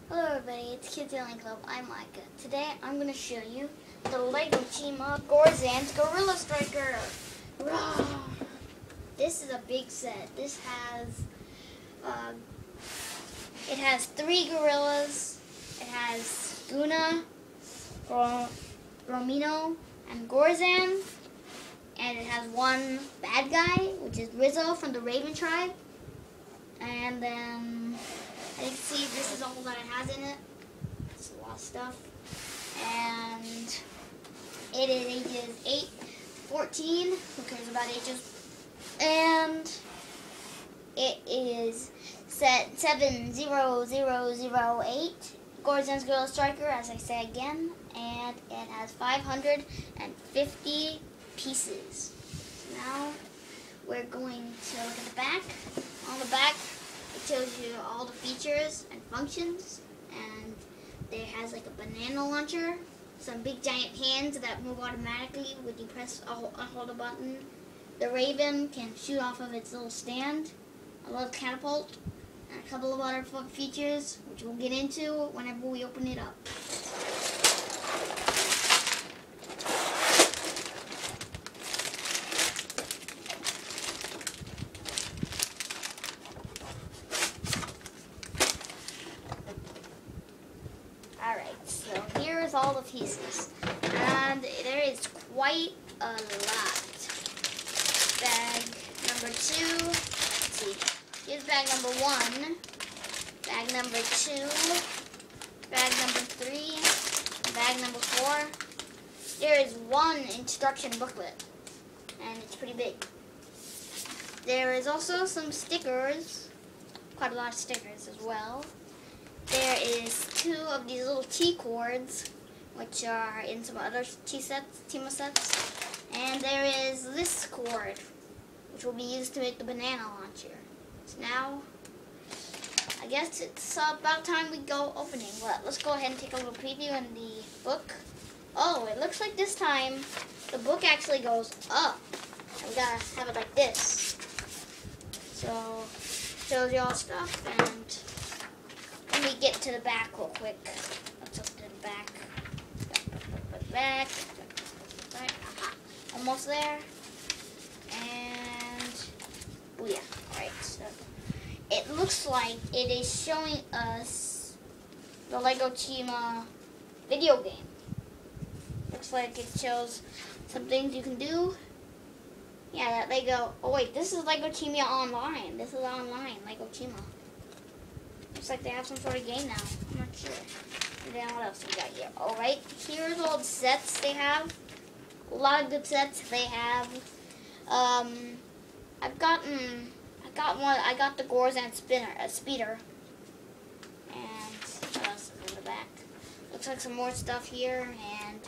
Hello everybody, it's Kids Healing Club. I'm Micah. Today I'm going to show you the Lego Chima Gorzan's Gorilla Striker. Rah! This is a big set. This has it has 3 gorillas. It has Guna, Romino, and Gorzan. And it has one bad guy, which is Rizzo from the Raven tribe. And then I can see this is all that it has in it. It's a lot of stuff. And it is ages 8, 14. Who cares about ages? And it is set 70008. Gorzan's Gorilla Striker, as I say again. And it has 550 pieces. Now we're going to look at the back. On the back, it shows you all the features and functions, and it has like a banana launcher, some big giant hands that move automatically when you press hold a button. The Raven can shoot off of its little stand, a little catapult, and a couple of other fun features, which we'll get into whenever we open it up. Alright, so here's all the pieces, and there is quite a lot. Bag number 2, let's see, here's bag number 1, bag number 2, bag number 3, bag number 4. There is one instruction booklet, and it's pretty big. There is also some stickers, quite a lot of stickers as well. There is 2 of these little T-cords, which are in some other Chima sets. And there is this cord, which will be used to make the banana launcher. So now, I guess it's about time we go opening. Well, let's go ahead and take a little preview in the book. Oh, it looks like this time the book actually goes up. And we gotta have it like this. So, shows you all stuff, and let me get to the back real quick. Let's open the back. Back. Almost there. And booyah. Alright, so it looks like it is showing us the Lego Chima video game. Looks like it shows some things you can do. Yeah, that Lego. Oh wait, this is Lego Chima Online. This is online, Lego Chima. Looks like they have some sort of game now. I'm not sure. And then what else we got here? Alright, here's all the sets they have. A lot of good sets they have. I got the Gorzan speeder. And what else is in the back? Looks like some more stuff here, and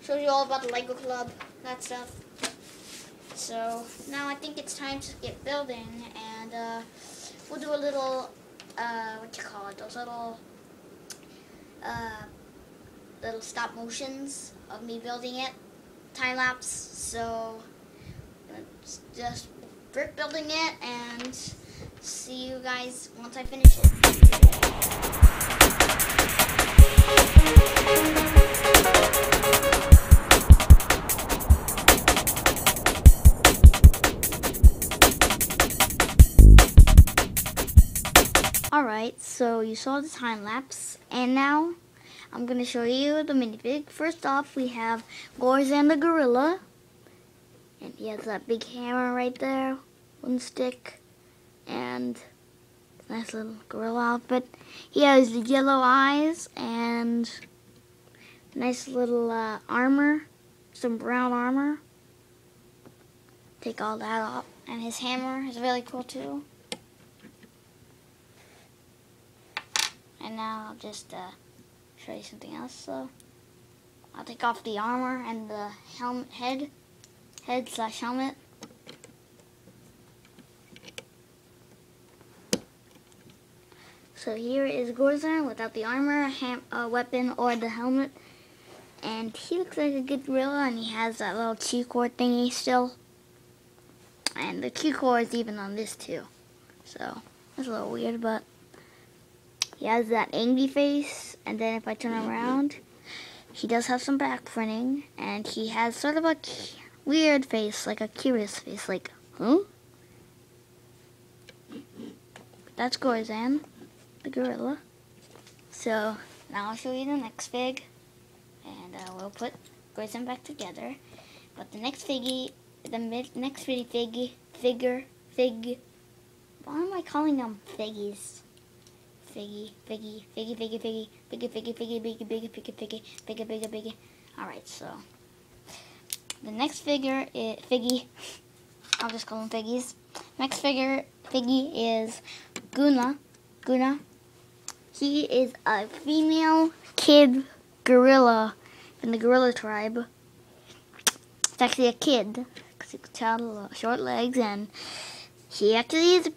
shows you all about the Lego Club, that stuff. So now I think it's time to get building, and we'll do a little those little stop motions of me building it, time lapse. So just brick building it, and see you guys once I finish it. Alright, so you saw the time lapse, and now I'm going to show you the minifig. First off, we have Gorzan the gorilla, and he has that big hammer right there, one stick, and nice little gorilla outfit. He has the yellow eyes and nice little armor, some brown armor. Take all that off, and his hammer is really cool too. And now I'll just show you something else. So I'll take off the armor and the head/helmet. So here is Gorzan without the armor, weapon, or the helmet. And he looks like a good gorilla, and he has that little Q-cord thingy still. And the Q-cord is even on this too. So, that's a little weird, but He has that angry face, and then if I turn around, he does have some back printing, and he has sort of a weird face, like a curious face, like, huh? That's Gorzan, the gorilla. So, now I'll show you the next fig, and we'll put Gorzan back together. But the next figgy, figure, why am I calling them figgies? Figgy. Alright, so the next figure is Figgy. I'll just call them figgies. Next figgy is Guna. He is a female kid gorilla from the gorilla tribe. It's actually a kid, because you can tell short legs, and she actually is a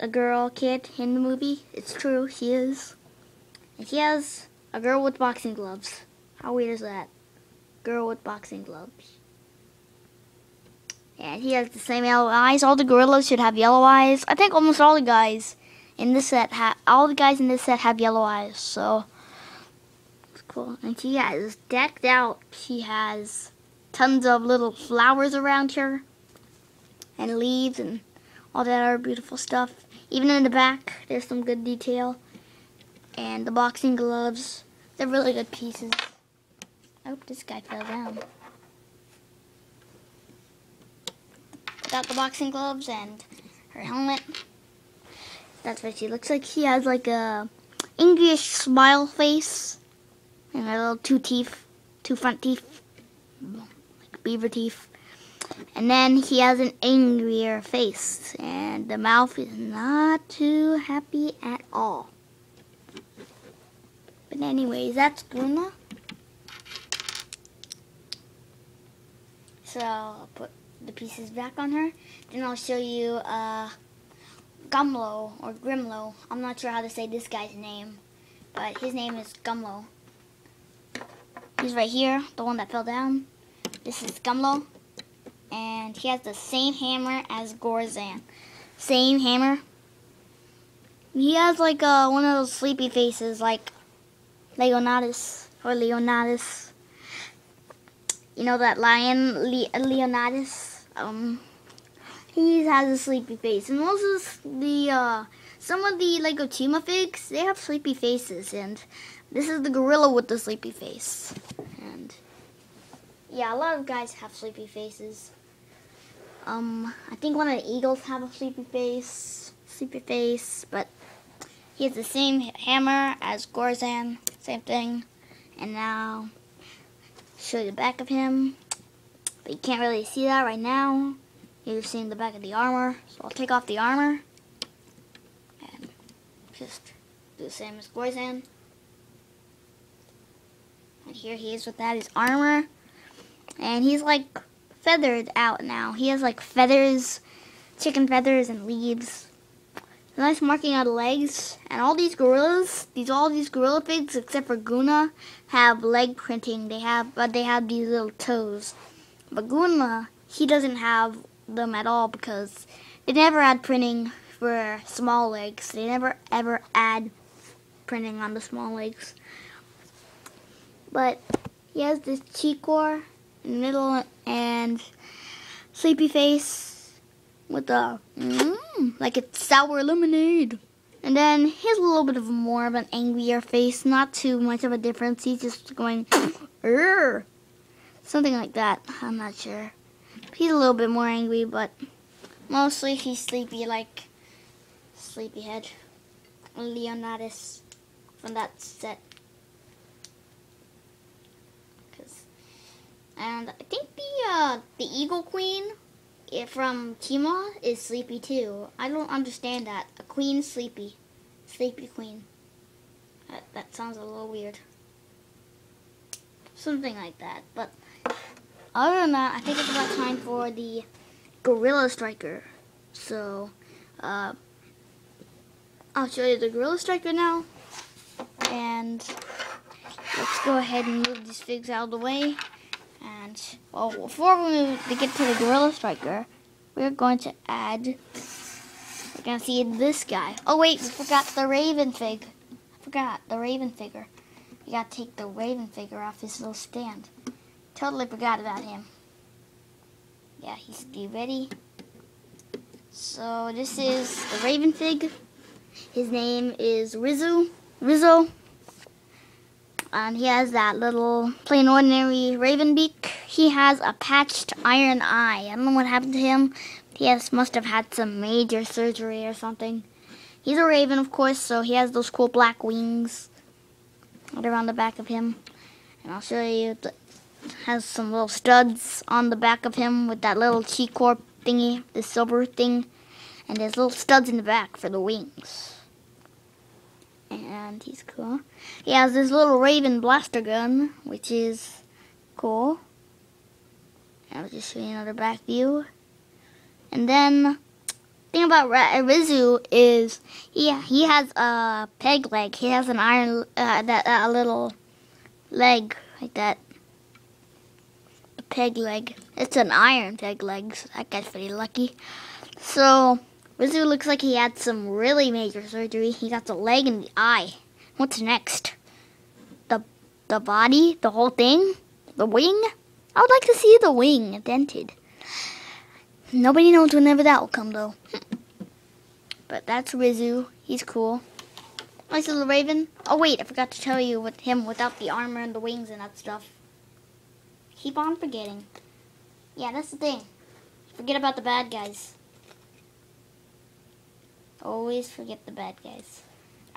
girl kid in the movie. It's true, she is. And she has a girl with boxing gloves. How weird is that? Girl with boxing gloves. And he has the same yellow eyes. All the gorillas should have yellow eyes. I think almost all the guys in this set have yellow eyes. So it's cool. And she is decked out. She has tons of little flowers around her, and leaves, and all that other beautiful stuff. Even in the back, there's some good detail. And the boxing gloves, they're really good pieces. Oh, this guy fell down. Without the boxing gloves and her helmet, that's what she looks like. She has like a English smile face, and her little two front teeth, like beaver teeth. And then he has an angrier face, and the mouth is not too happy at all. But anyways, that's Guna. So I'll put the pieces back on her. Then I'll show you Gumlo or Grimlo. I'm not sure how to say this guy's name, but his name is Gumlo. He's right here, the one that fell down. This is Gumlo. And he has the same hammer as Gorzan. Same hammer. He has like one of those sleepy faces, like Leonidas. You know that lion, Leonidas? He has a sleepy face. And some of the Lego Chima figs, they have sleepy faces. And this is the gorilla with the sleepy face. And yeah, a lot of guys have sleepy faces. I think one of the eagles have a sleepy face, but he has the same hammer as Gorzan, same thing. And now, show you the back of him, but you can't really see that right now. You're seeing the back of the armor, so I'll take off the armor, and just do the same as Gorzan. And here he is without his armor, and he's like feathered out now. He has like feathers, chicken feathers and leaves. A nice marking on the legs. And all these gorillas, all these gorilla pigs except for Guna have leg printing. They have these little toes. But Guna, he doesn't have them at all because they never add printing for small legs. They never ever add printing on the small legs. But he has this cheek core in the middle and sleepy face with a like it's sour lemonade. And then he has a little bit of more of an angrier face, not too much of a difference. He's just going something like that. I'm not sure. He's a little bit more angry, but mostly he's sleepy, like Sleepyhead, Leonidas from that set. And I think the Eagle Queen from Chima is sleepy too. I don't understand that. A queen sleepy. Sleepy queen. That sounds a little weird. Something like that. But other than that, I think it's about time for the Gorilla Striker. So, I'll show you the Gorilla Striker now. And let's go ahead and move these figs out of the way. And, well, before we get to the Gorilla Striker, we're going to add We're gonna see this guy. Oh wait, we forgot the Raven fig. I forgot the Raven figure. We gotta take the Raven figure off his little stand. Totally forgot about him. Yeah, he's ready. So this is the Raven fig. His name is Rizzo. And he has that little plain ordinary raven beak. He has a patched iron eye. I don't know what happened to him. He must have had some major surgery or something. He's a raven, of course, so he has those cool black wings right around the back of him. And I'll show you. Has some little studs on the back of him with that little Chi-Core thingy, the silver thing. And there's little studs in the back for the wings. And he's cool. He has this little Raven blaster gun, which is cool. I'll just show you another back view. And then, the thing about Rizzo is, he has a peg leg. He has an iron, a little leg like that. A peg leg. It's an iron peg leg, so that guy's pretty lucky. So, Rizzo looks like he had some really major surgery. He got the leg and the eye. What's next? The body? The whole thing? The wing? I would like to see the wing dented. Nobody knows whenever that will come, though. But that's Rizzo. He's cool. Nice little raven. Oh, wait. I forgot to tell you with him without the armor and the wings and that stuff. Keep on forgetting. Yeah, that's the thing. Forget about the bad guys. Always forget the bad guys.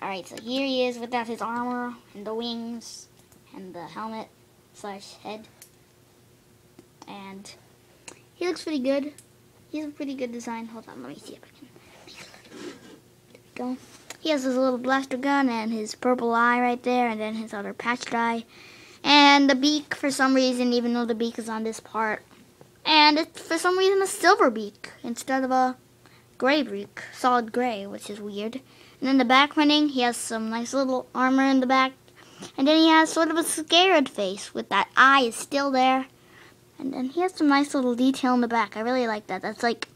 Alright, so here he is without his armor and the wings and the helmet / head. And he looks pretty good. He's a pretty good design. Hold on, let me see if I can make it look. There we go. He has his little blaster gun and his purple eye right there, and then his other patched eye. And the beak, for some reason, even though the beak is on this part. And it's, for some reason, a silver beak instead of a gray beak, solid gray, which is weird. And then the back running, he has some nice little armor in the back. And then he has sort of a scared face with that eye is still there. And then he has some nice little detail in the back. I really like that. It's like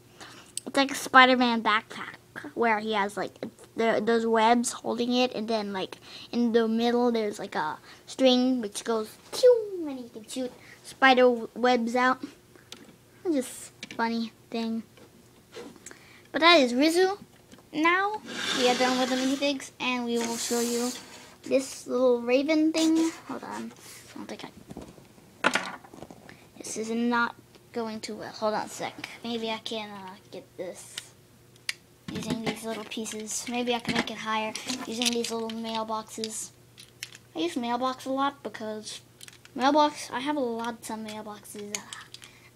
a Spider-Man backpack where he has like those webs holding it, and then like in the middle there's like a string which goes pew, and you can shoot spider webs out. It's just a funny thing. But that is Rizzo. Now we are done with the minifigs, and we will show you this little raven thing. Hold on. I don't think this is not going too well. Hold on a sec. Maybe I can get this using these little pieces. Maybe I can make it higher using these little mailboxes. I use mailbox a lot because mailbox. I have lots of mailboxes.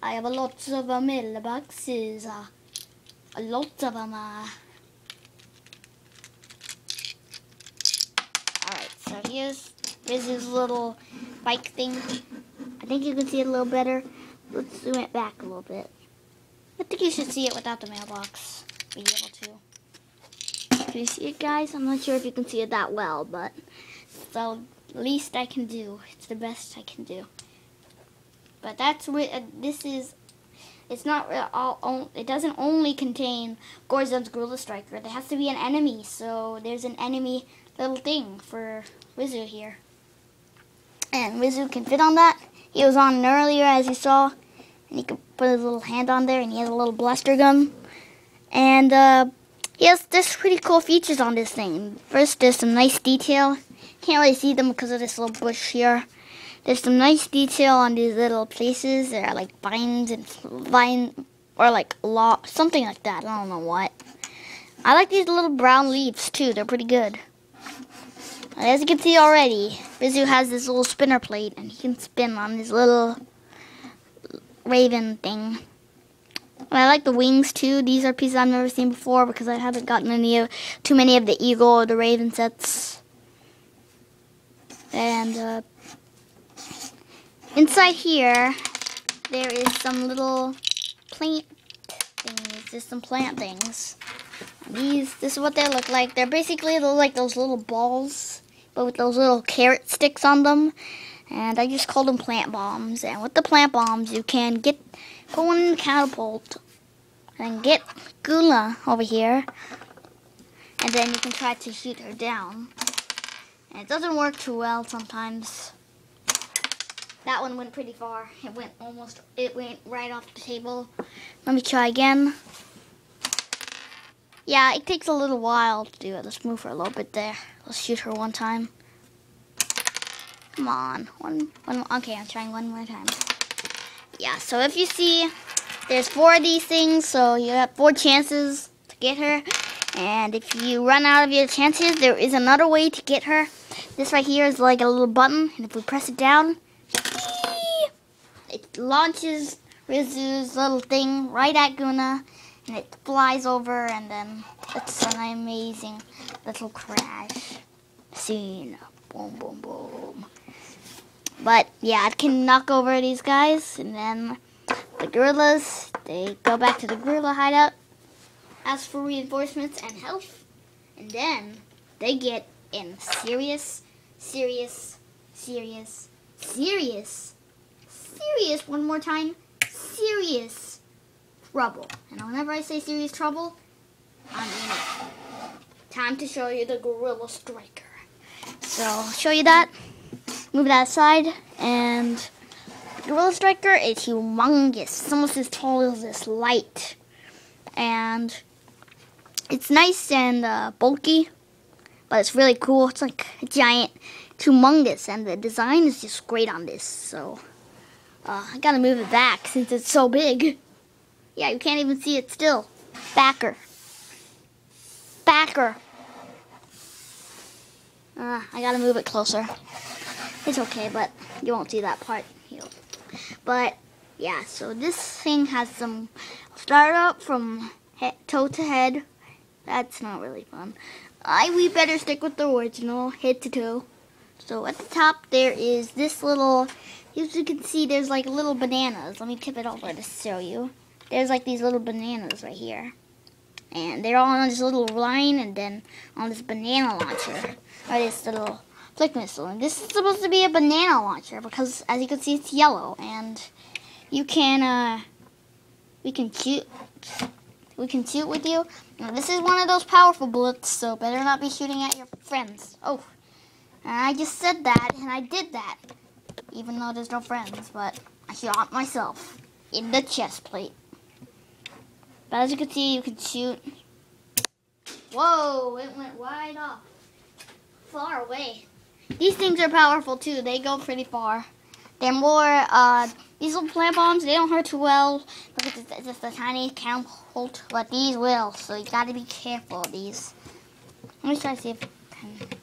I have lots of mailboxes. Lots of them. Alright, so here's Rizzo's little bike thing. I think you can see it a little better. Let's zoom it back a little bit. I think you should see it without the mailbox. Be able to. Can you see it, guys? I'm not sure if you can see it that well, but it's the least I can do. It's the best I can do. But that's what this is. It's not all. It doesn't only contain Gorzan's Gorilla Striker. There has to be an enemy. So there's an enemy little thing for Rizzo here, and Rizzo can fit on that. He was on earlier, as you saw, and he could put his little hand on there, and he has a little blaster gun. And he has this pretty cool features on this thing. First, there's some nice detail. Can't really see them because of this little bush here. There's some nice detail on these little places. There are like vines or like something like that. I don't know what. I like these little brown leaves too. They're pretty good. As you can see already, Rizzo has this little spinner plate, and he can spin on his little raven thing. And I like the wings too. These are pieces I've never seen before because I haven't gotten too many of the eagle or the raven sets. And inside here, there is some little plant things. There's some plant things. This is what they look like. They're basically like those little balls, but with those little carrot sticks on them. And I just call them plant bombs. And with the plant bombs, you can go in the catapult and get Gula over here. and then you can try to shoot her down. And it doesn't work too well sometimes. That one went pretty far. It went right off the table. Let me try again. Yeah, it takes a little while to do it. Let's move her a little bit there. Let's shoot her one time. Come on. Okay, I'm trying one more time. Yeah, so if you see, there's 4 of these things, so you have 4 chances to get her. And if you run out of your chances, there is another way to get her. This right here is like a little button, and if we press it down, it launches Rizu's little thing right at Guna, and it flies over, and then it's an amazing little crash scene. Boom, boom, boom. But yeah, it can knock over these guys, and then the gorillas, they go back to the gorilla hideout, ask for reinforcements and health, and then they get in serious, one more time, serious trouble. And whenever I say serious trouble, I mean it. Time to show you the Gorilla Striker. So I'll show you that. Move that aside, and the Gorilla Striker is humongous. It's almost as tall as this light. And it's nice and bulky, but it's really cool. It's like a giant, humongous, and the design is just great on this. So I gotta move it back since it's so big. Yeah, you can't even see it still. Backer. I gotta move it closer. It's okay, but you won't see that part. But yeah, so this thing has some start up from toe to head. That's not really fun. We better stick with the original, head to toe. So at the top there is this little, as you can see, there's like little bananas. Let me tip it over to show you. There's like these little bananas right here. And they're all on this little line, and then on this banana launcher, or this little flick missile. And this is supposed to be a banana launcher because, as you can see, it's yellow, and you can, we can shoot with you. Now, this is one of those powerful bullets, so better not be shooting at your friends. Oh, and I just said that, and I did that, even though there's no friends, but I shot myself in the chest plate. But as you can see, you can shoot. Whoa, it went right off. Far away. These things are powerful too. They go pretty far. They're more, these little plant bombs, they don't hurt too well. Look at this, it's just a tiny catapult, but these will. So you gotta be careful of these. Let me try to see if I can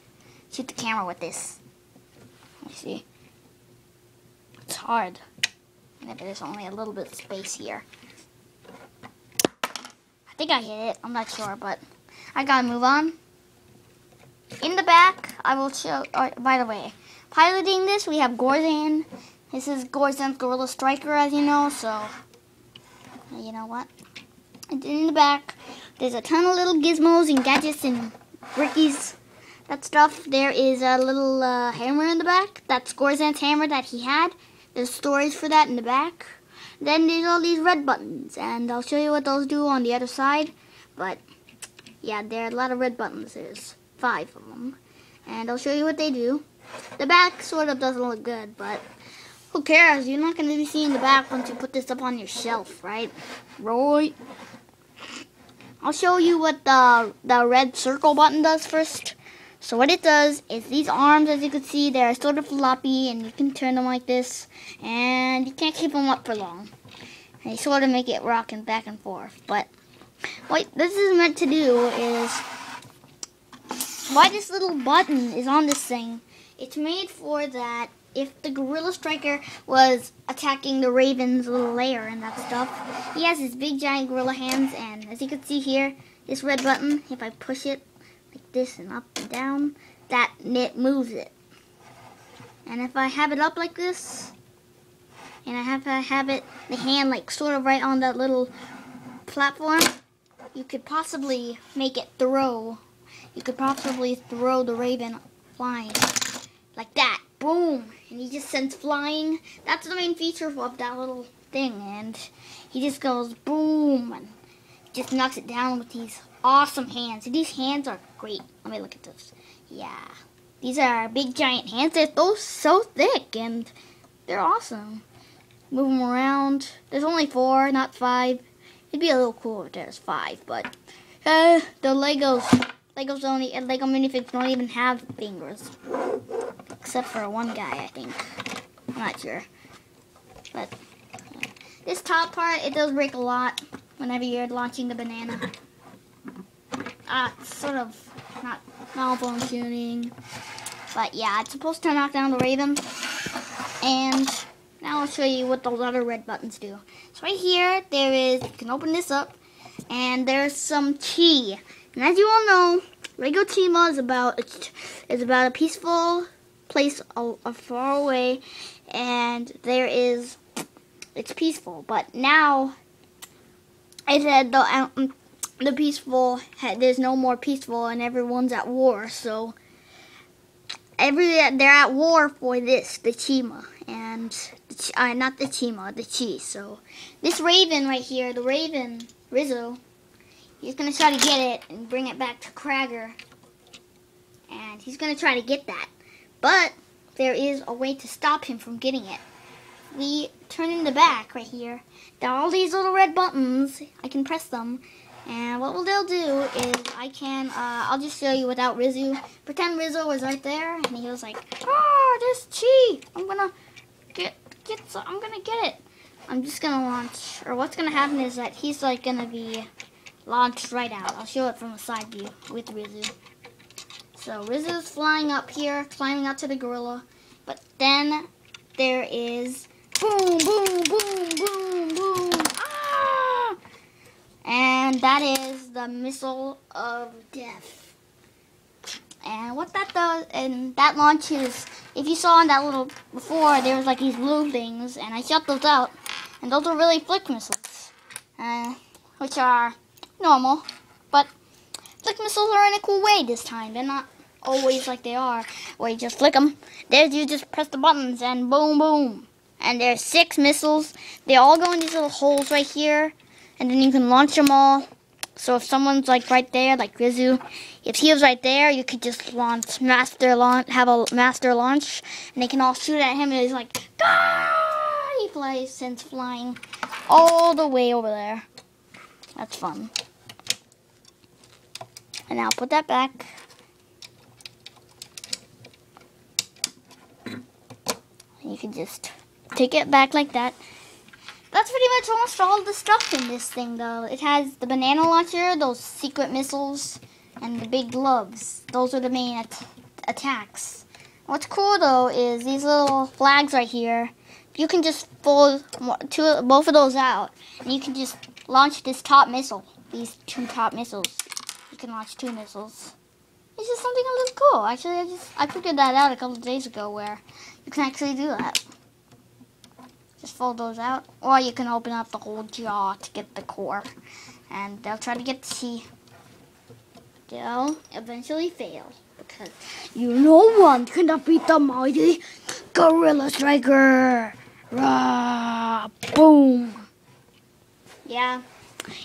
shoot the camera with this. Let me see. It's hard. Maybe there's only a little bit of space here. I think I hit it. I'm not sure, but I gotta move on. In the back, I will show. By the way, piloting this, we have Gorzan. This is Gorzan's Gorilla Striker, as you know. So, you know what? And in the back, there's a ton of little gizmos and gadgets and brickies. That stuff. There is a little hammer in the back. That's Gorzan's hammer that he had. There's storage for that in the back. Then there's all these red buttons, and I'll show you what those do on the other side. But yeah, there are a lot of red buttons. There's 5 of them, and I'll show you what they do. The back sort of doesn't look good, but who cares? You're not going to be seeing the back once you put this up on your shelf, right? Right. I'll show you what the red circle button does first. So what it does is these arms, as you can see, they're sort of floppy, and you can turn them like this, and you can't keep them up for long. They sort of make it rocking back and forth. But what this is meant to do is, why this little button is on this thing, it's made for that if the Gorilla Striker was attacking the Raven's little lair and that stuff, he has his big giant gorilla hands, and as you can see here, this red button, if I push it like this and up and down, that it moves it. And if I have it up like this, and I have it, the hand like sort of right on that little platform, you could possibly make it throw. You could possibly throw the Raven flying like that. Boom! And he just sends flying. That's the main feature of that little thing. And he just goes boom. And just knocks it down with these awesome hands. These hands are great. Let me look at this. Yeah. These are big giant hands. They're so thick and they're awesome. Move them around. There's only 4, not 5. It'd be a little cooler if there's 5, but the Legos only, and Lego minifigs don't even have fingers. Except for one guy, I think. I'm not sure. But this top part, it does break a lot whenever you're launching the banana. It's sort of not malfunctioning. But yeah, it's supposed to knock down the Raven. And now I'll show you what those other red buttons do. So right here, you can open this up, and there's some tea. And as you all know, Lego Chima is about a peaceful place far away, and it's peaceful. But now, I said the peaceful, there's no more peaceful, and everyone's at war. So they're at war for the Chima, and not the Chima, the Chi. So this Raven right here, the Raven Rizzo, he's gonna try to get it and bring it back to Krager, and he's gonna try to get that. But there is a way to stop him from getting it. We turn in the back right here. There are all these little red buttons. I can press them. And what they'll do is I'll just show you without Rizzo. Pretend Rizzo was right there, and he was like, "Oh, this Chi! I'm gonna get it. I'm just gonna launch." Or what's gonna happen is that he's like gonna be launched right out. I'll show it from a side view with Rizzo. So Rizzo's flying up here, climbing up to the gorilla, but then there is boom, boom, boom, boom, boom. And that is the missile of death. And what that does, and that launches, if you saw in that little, before, there was like these blue things, and I shot those out. And those are really flick missiles, which are normal. But flick missiles are in a cool way this time. They're not always like they are, where you just flick them. There's, you just press the buttons, and boom, boom. And there's 6 missiles. They all go in these little holes right here. And then you can launch them all. So if someone's like right there, like Rizzo, if he was right there, you could just have a master launch, and they can all shoot at him, and he's like, ah! He sends flying all the way over there. That's fun. And now put that back. You can just take it back like that. That's pretty much almost all the stuff in this thing, though. It has the banana launcher, those secret missiles, and the big gloves. Those are the main attacks. What's cool, though, is these little flags right here. You can just fold both of those out, and you can just launch this top missile. These 2 top missiles. You can launch 2 missiles. It's just something a little cool. Actually, I figured that out a couple of days ago, where you can actually do that. Just fold those out, or you can open up the whole jaw to get the core, and they'll try to get the Chi. They'll eventually fail, because no one can defeat the mighty Gorilla Striker. Rah, boom. Yeah,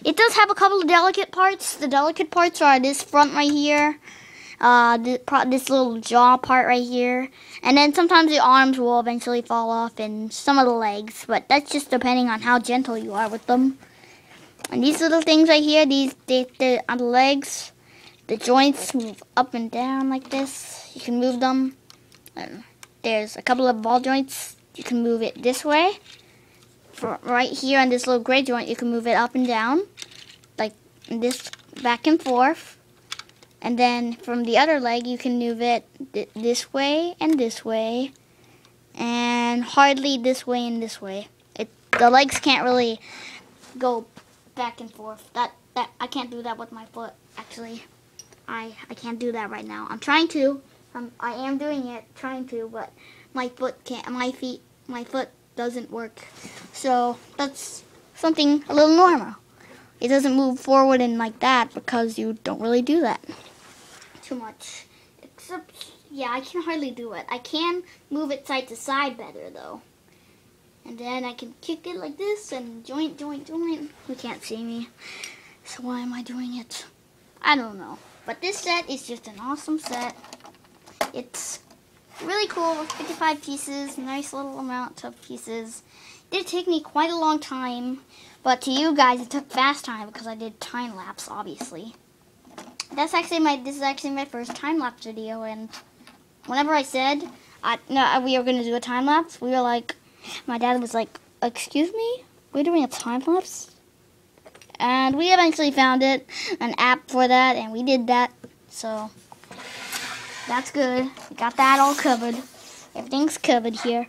it does have a couple of delicate parts. The delicate parts are this front right here. This little jaw part right here, and then sometimes the arms will eventually fall off, and some of the legs, but that's just depending on how gentle you are with them. And these little things right here, on the legs, the joints move up and down like this. You can move them. And there's a couple of ball joints. You can move it this way. Right here on this little gray joint, you can move it up and down, like this, back and forth. And then from the other leg, you can move it this way, and hardly this way and this way. The legs can't really go back and forth. I can't do that with my foot. Actually, I can't do that right now. I'm trying to. I am doing it, trying to, but my foot can't. My foot doesn't work. So that's something a little normal. It doesn't move forward and like that because you don't really do that too much. Except, yeah, I can hardly do it. I can move it side to side better though. And then I can kick it like this and joint. You can't see me. So why am I doing it? I don't know. But this set is just an awesome set. It's really cool, 55 pieces, nice little amount of pieces. It did take me quite a long time, but to you guys it took fast time because I did time lapse, obviously. This is actually my first time lapse video, and whenever I said we were going to do a time lapse, we were like, my dad was like, "Excuse me, we're doing a time lapse?" And we eventually found an app for that, and we did that. So that's good. We got that all covered. Everything's covered here.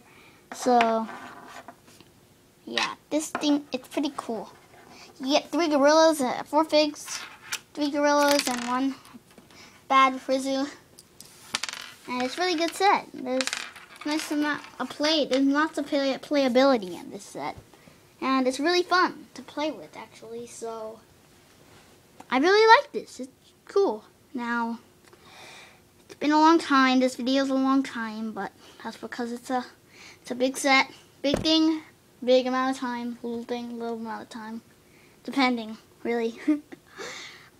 So yeah, this thing, it's pretty cool. You get 3 gorillas, 4 figs, 3 gorillas, and 1 bad Frizu. And it's a really good set. There's a nice amount of There's lots of playability in this set. And it's really fun to play with, actually. So I really like this. It's cool. Now, it's been a long time. This video's a long time, but that's because it's a big set. Big thing, big amount of time. Little thing, little amount of time. Depending, really.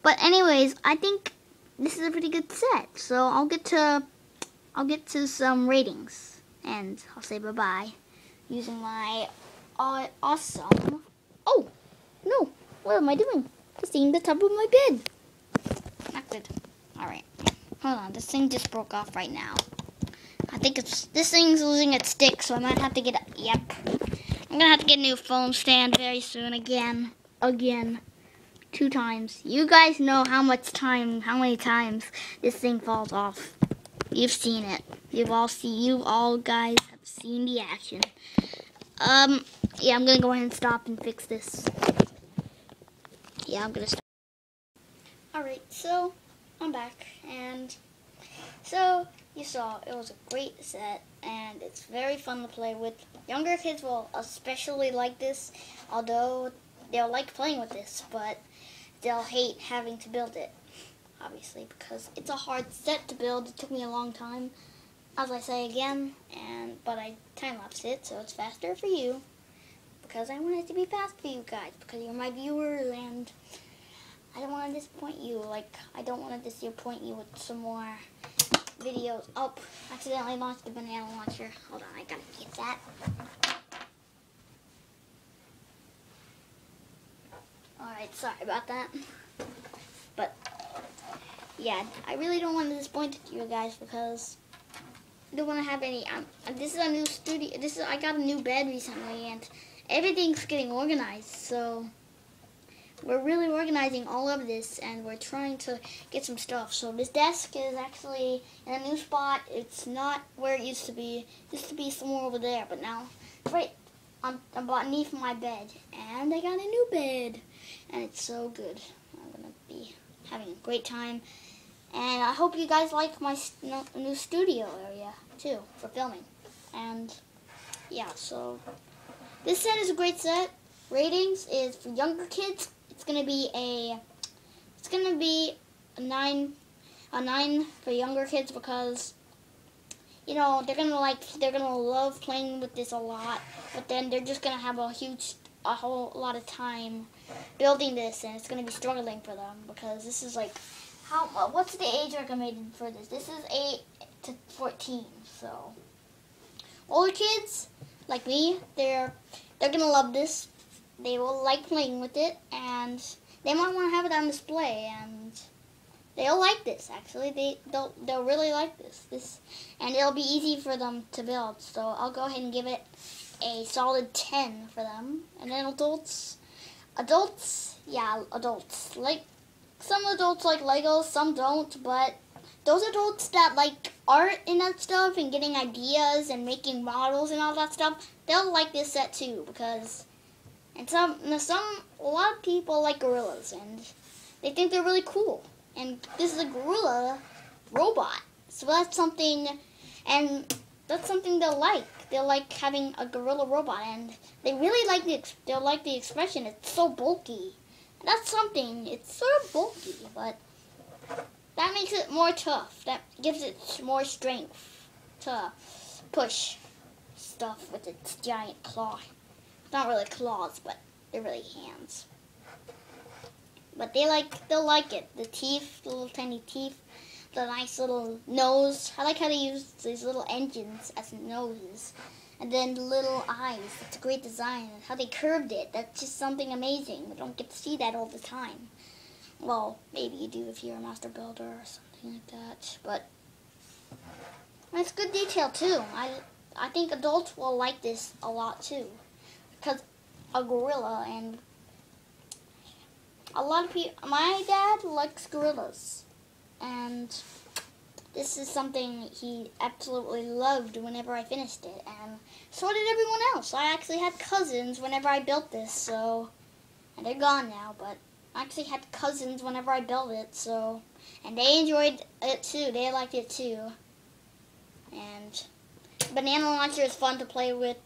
But anyways, I think this is a pretty good set. So I'll get to some ratings, and I'll say bye-bye using my awesome... Oh, no. What am I doing? Just eating the top of my bed. Not good. Alright. Hold on. This thing just broke off right now. I think this thing's losing its stick, so I might have to get yep. I'm gonna have to get a new phone stand very soon again. 2 times. You guys know how many times this thing falls off. You've seen it. You all guys have seen the action. Yeah, I'm gonna go ahead and stop and fix this. Yeah, I'm gonna stop. Alright, so I'm back, and so you saw it was a great set, and it's very fun to play with. Younger kids will especially like this, although they'll like playing with this, but they'll hate having to build it, obviously, because it's a hard set to build. It took me a long time, as I say again, but I time-lapsed it, so it's faster for you, because I want it to be fast for you guys, because you're my viewers, and I don't want to disappoint you. I don't want to disappoint you with some more videos. Oh, accidentally launched the banana launcher. Hold on, I gotta get that. Alright, sorry about that. But yeah, I really don't want to disappoint you guys, because I don't want to have any. This is a new studio. I got a new bed recently, and everything's getting organized. So we're really organizing all of this, and we're trying to get some stuff. So this desk is actually in a new spot. It's not where it used to be. It used to be somewhere over there, but now it's right underneath my bed, and I got a new bed, and it's so good. I'm gonna be having a great time. And I hope you guys like my new studio area, too, for filming. And, yeah, so this set is a great set. Ratings is for younger kids. It's going to be a 9 for younger kids, because, you know, they're going to love playing with this a lot. But then they're just going to have a whole lot of time building this, and it's going to be struggling for them, because this is like... what's the age recommended for this? This is 8 to 14, so older kids like me, they're gonna love this. They will like playing with it, and they might want to have it on display, and they'll like this. Actually, they'll really like this, and it'll be easy for them to build. So I'll go ahead and give it a solid 10 for them. And then adults, like. Some adults like Legos, some don't, but those adults that like art and that stuff and getting ideas and making models and all that stuff, they'll like this set too, because a lot of people like gorillas, and they think they're really cool. And this is a gorilla robot, so that's something they'll like. They'll like having a gorilla robot, and they really like they'll like the expression. It's so bulky. That's something. It's sort of bulky, but that makes it more tough. That gives it more strength to push stuff with its giant claw. Not really claws, but they're really hands. but they'll like it. The teeth, the little tiny teeth, the nice little nose. I like how they use these little engines as noses. And then the little eyes. That's a great design. And how they curved it. That's just something amazing. We don't get to see that all the time. Well, maybe you do if you're a master builder or something like that. But that's good detail too. I think adults will like this a lot too. Because a gorilla and a lot of people, my dad likes gorillas. And this is something he absolutely loved whenever I finished it, and so did everyone else. I actually had cousins whenever I built this, so, and they're gone now, but I actually had cousins whenever I built it, so, and they enjoyed it too. They liked it too. And banana launcher is fun to play with,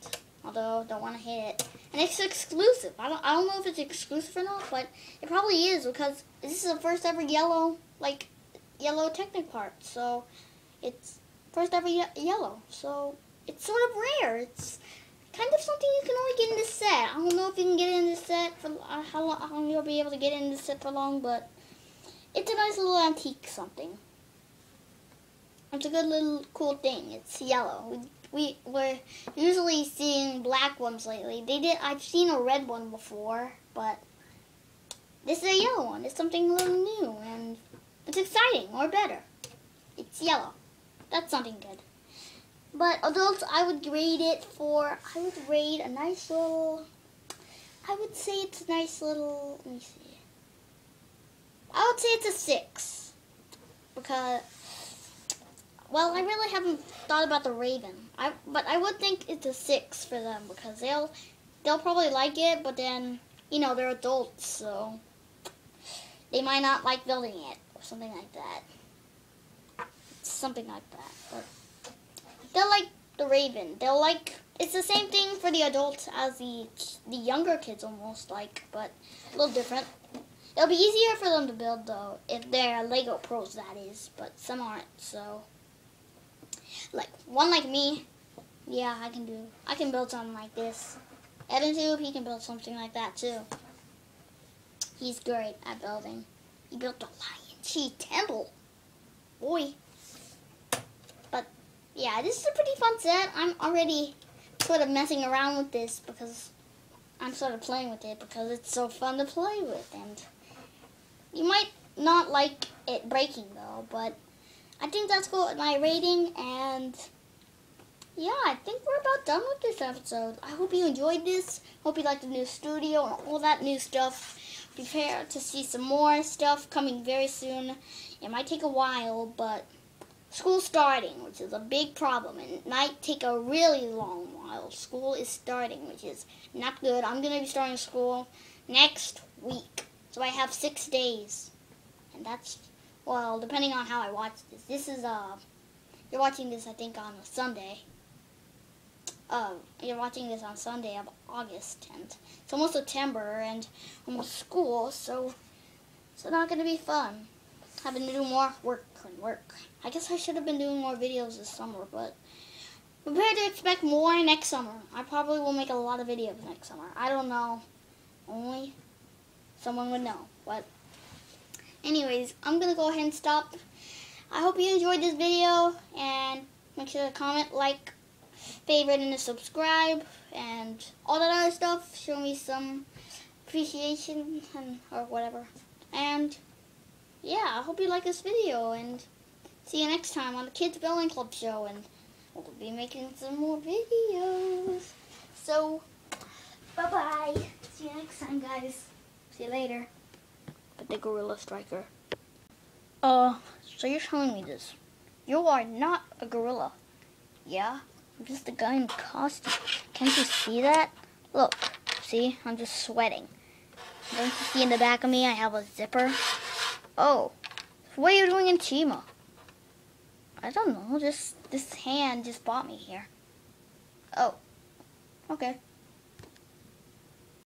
although don't want to hit it. And it's exclusive. I don't know if it's exclusive or not, but it probably is, because this is the first ever yellow Technic part, so it's first ever yellow, so it's sort of rare. It's kind of something you can only get in this set. I don't know if you can get it in this set for how long you'll be able to get it in this set for long, but it's a nice little antique something. It's a good little cool thing. It's yellow. We're usually seeing black ones lately. I've seen a red one before, but this is a yellow one. It's something a little new, and it's exciting, or better. It's yellow. That's something good. But adults, I would rate a nice little, let me see. I would say it's a 6. Because, well, I really haven't thought about the Raven. But I would think it's a 6 for them, because they'll probably like it, but then, they're adults, so they might not like building it. Something like that. Something like that. But they'll like the Raven. It's the same thing for the adults as the younger kids almost like, but a little different. It'll be easier for them to build though, if they're Lego pros, that is, but some aren't, so. Like, one like me, yeah, I can build something like this. Evan too, he can build something like that too. He's great at building. He built a lion temple. Boy. But, yeah, this is a pretty fun set. I'm already sort of messing around with this because I'm sort of playing with it because it's so fun to play with. And you might not like it breaking, though, but I think that's cool with my rating. And, yeah, I think we're about done with this episode. I hope you enjoyed this. Hope you liked the new studio and all that new stuff. Prepare to see some more stuff coming very soon. It might take a while, but school's starting, which is a big problem, and it might take a really long while. School is starting, which is not good. I'm going to be starting school next week, so I have 6 days, and that's, well, depending on how I watch this. This is, you're watching this, I think, on a Sunday. You're watching this on Sunday of August, and it's almost September and almost school, so it's not going to be fun. Having to do more work. I guess I should have been doing more videos this summer, but prepare to expect more next summer. I probably will make a lot of videos next summer. I don't know. Only someone would know. But anyways, I'm going to go ahead and stop. I hope you enjoyed this video, and make sure to comment, like, favorite, and to subscribe, and all that other stuff. Show me some appreciation or whatever. And yeah, I hope you like this video, and see you next time on the Kids Building Club show, and we'll be making some more videos. So, bye-bye. See you next time, guys. See you later. But the Gorilla Striker. So you're telling me this. You are not a gorilla. Yeah? I'm just a guy in costume. Can't you see that? Look, see? I'm just sweating. Don't you see in the back of me I have a zipper? Oh, what are you doing in Chima? I don't know, this hand just brought me here. Oh, okay.